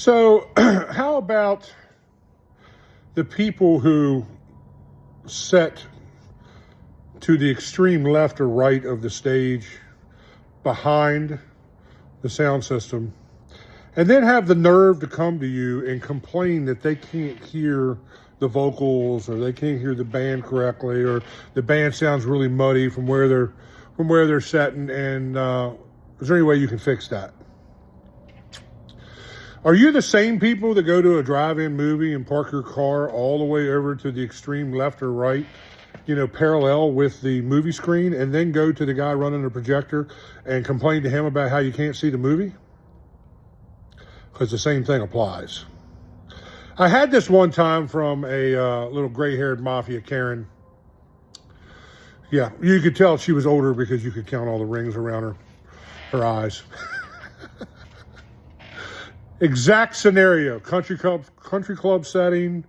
So, how about the people who set to the extreme left or right of the stage behind the sound system and then have the nerve to come to you and complain that they can't hear the vocals or they can't hear the band correctly or the band sounds really muddy from where they're sitting, and is there any way you can fix that? Are you the same people that go to a drive-in movie and park your car all the way over to the extreme left or right, parallel with the movie screen, and then go to the guy running the projector and complain to him about how you can't see the movie? Because the same thing applies. I had this one time from a little gray-haired mafia Karen. Yeah, you could tell she was older because you could count all the rings around her eyes. Exact scenario, country club setting.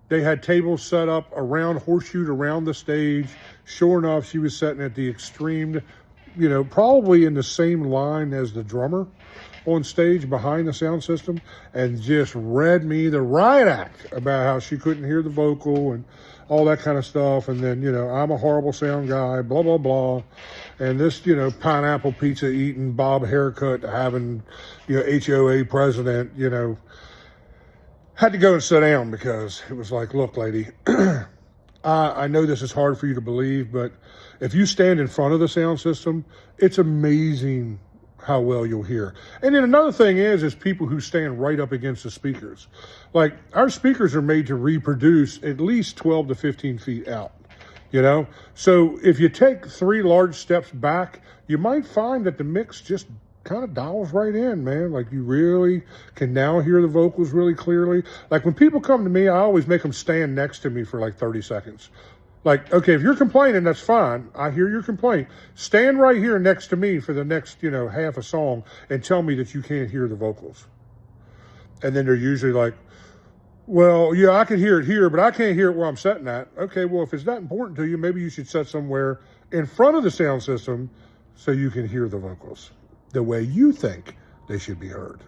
They had tables set up horseshoed around the stage. Sure enough, she was sitting at the extreme, probably in the same line as the drummer on stage behind the sound system, and just read me the riot act about how she couldn't hear the vocal and all that kind of stuff. And then, I'm a horrible sound guy, blah, blah, blah. And this, pineapple pizza eating, bob haircut having, HOA president, had to go and sit down because it was like, look, lady, I know this is hard for you to believe, but if you stand in front of the sound system, it's amazing how well you'll hear. And then another thing is people who stand right up against the speakers. Like, our speakers are made to reproduce at least 12 to 15 feet out, So if you take 3 large steps back, you might find that the mix just kind of dials right in, man. Like, you really can now hear the vocals really clearly. Like, when people come to me, I always make them stand next to me for like 30 seconds. Like, okay, if you're complaining, that's fine. I hear your complaint. Stand right here next to me for the next, half a song and tell me that you can't hear the vocals. And then they're usually like, well, yeah, I can hear it here, but I can't hear it where I'm sitting at. Okay, well, if it's that important to you, maybe you should sit somewhere in front of the sound system so you can hear the vocals the way you think they should be heard.